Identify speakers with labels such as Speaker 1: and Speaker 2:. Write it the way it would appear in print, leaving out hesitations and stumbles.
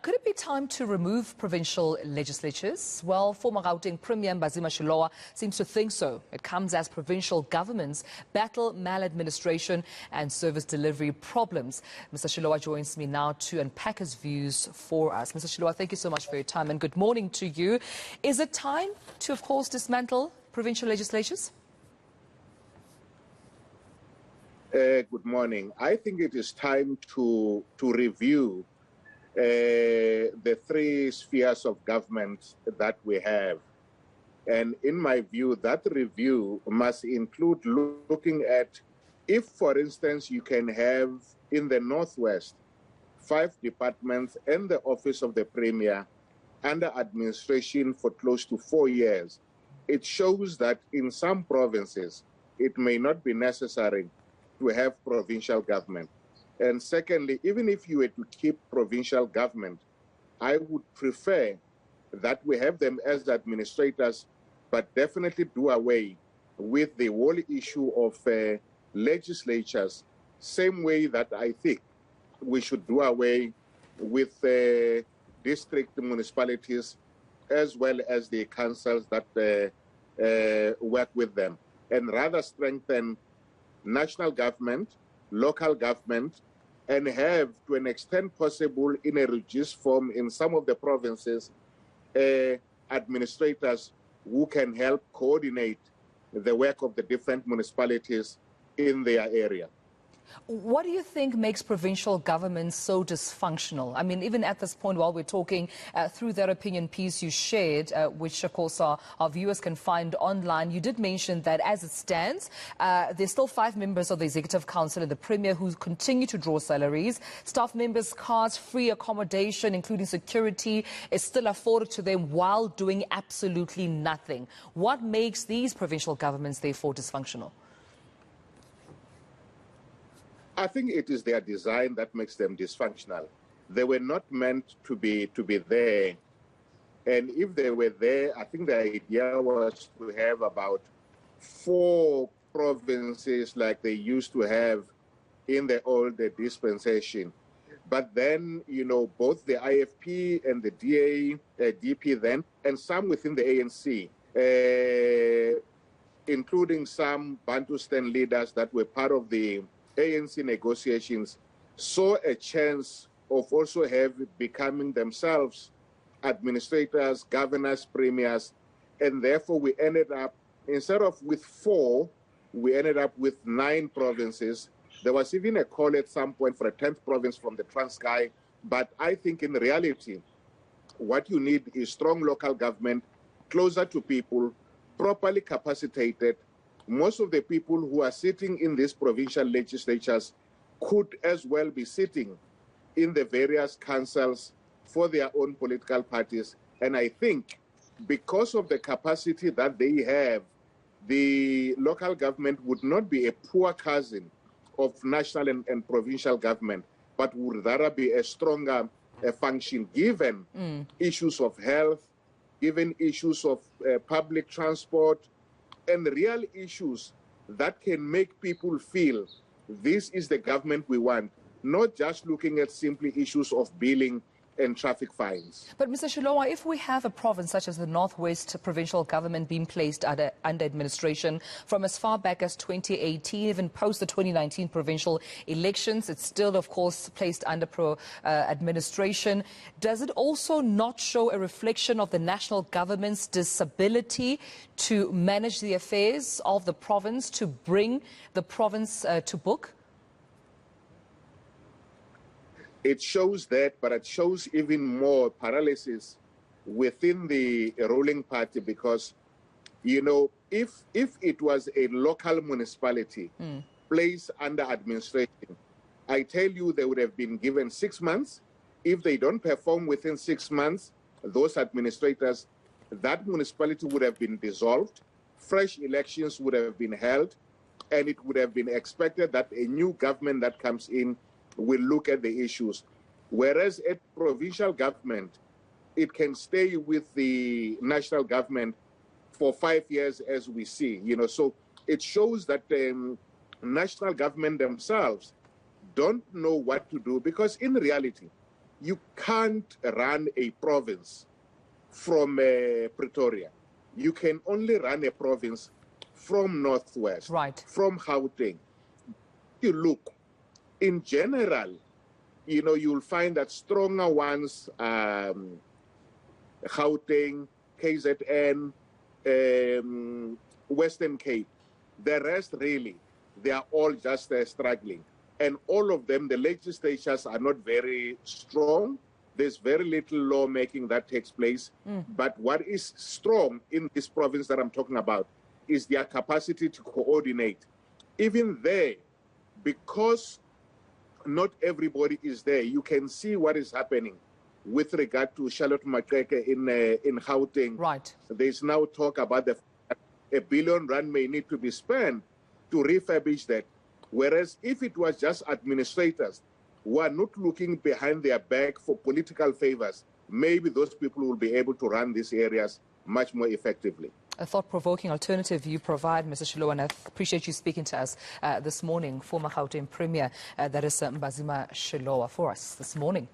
Speaker 1: Could it be time to remove provincial legislatures? Well, former Gauteng Premier Mbhazima Shilowa seems to think so. It comes as provincial governments battle maladministration and service delivery problems. Mr. Shilowa joins me now to unpack his views for us. Mr. Shilowa, thank you so much for your time and good morning to you. Is it time to, of course, dismantle provincial legislatures?
Speaker 2: Good morning. I think it is time to review the three spheres of government that we have. And in my view, that review must include looking at if, for instance, you can have in the Northwest 5 departments and the office of the Premier under administration for close to 4 years. It shows that in some provinces, it may not be necessary to have provincial government. And secondly, even if you were to keep provincial government, I would prefer that we have them as administrators, but definitely do away with the whole issue of legislatures, same way that I think we should do away with district municipalities as well as the councils that work with them, and rather strengthen national government, local government, and have, to an extent possible, in a reduced form in some of the provinces, administrators who can help coordinate the work of the different municipalities in their area.
Speaker 1: What do you think makes provincial governments so dysfunctional? I mean, even at this point, while we're talking through that opinion piece you shared, which, of course, our viewers can find online, you did mention that as it stands, there's still 5 members of the Executive Council and the Premier who continue to draw salaries. Staff members' cars, free accommodation, including security, is still afforded to them while doing absolutely nothing. What makes these provincial governments, therefore, dysfunctional?
Speaker 2: I think it is their design that makes them dysfunctional. They were not meant to be there. And if they were there, I think the idea was to have about 4 provinces like they used to have in the old dispensation. But then, you know, both the IFP and the DP then, and some within the ANC, including some Bantustan leaders that were part of the ANC negotiations, saw a chance of also becoming themselves administrators, governors, premiers, and therefore we ended up, instead of with 4, we ended up with 9 provinces. There was even a call at some point for a 10th province from the Transkei, but I think in reality, what you need is strong local government, closer to people, properly capacitated. Most of the people who are sitting in these provincial legislatures could as well be sitting in the various councils for their own political parties. And I think because of the capacity that they have, the local government would not be a poor cousin of national and provincial government, but would rather be a stronger function given issues of health, given issues of public transport, and real issues that can make people feel this is the government we want, not just looking at simply issues of billing and traffic fines.
Speaker 1: But Mr. Shilowa, if we have a province such as the Northwest provincial government being placed under administration from as far back as 2018, even post the 2019 provincial elections, it's still, of course, placed under administration. Does it also not show a reflection of the national government's disability to manage the affairs of the province, to bring the province to book?
Speaker 2: It shows that, but it shows even more paralysis within the ruling party because, you know, if it was a local municipality placed under administration, I tell you they would have been given 6 months. If they don't perform within 6 months, those administrators, that municipality would have been dissolved, fresh elections would have been held, and it would have been expected that a new government that comes in will look at the issues. Whereas at provincial government, it can stay with the national government for 5 years, as we see. You know, so it shows that national government themselves don't know what to do, because in reality, you can't run a province from Pretoria. You can only run a province from Northwest,
Speaker 1: right,
Speaker 2: from Gauteng. You look, in general, you'll find that stronger ones, Gauteng, KZN, Western Cape. The rest, really, they are all just struggling. And all of them, the legislatures are not very strong. There's very little lawmaking that takes place. But what is strong in this province that I'm talking about is their capacity to coordinate. Even there, because not everybody is there, you can see what is happening with regard to Charlotte Maxeke in Gauteng.
Speaker 1: right.
Speaker 2: There's now talk about the R1 billion may need to be spent to refurbish that. Whereas if it was just administrators who are not looking behind their back for political favors, maybe those people will be able to run these areas much more effectively.
Speaker 1: A thought-provoking alternative you provide, Mr. Shilowa, and I appreciate you speaking to us this morning. Former Gauteng Premier, that is Mbhazima Shilowa, for us this morning.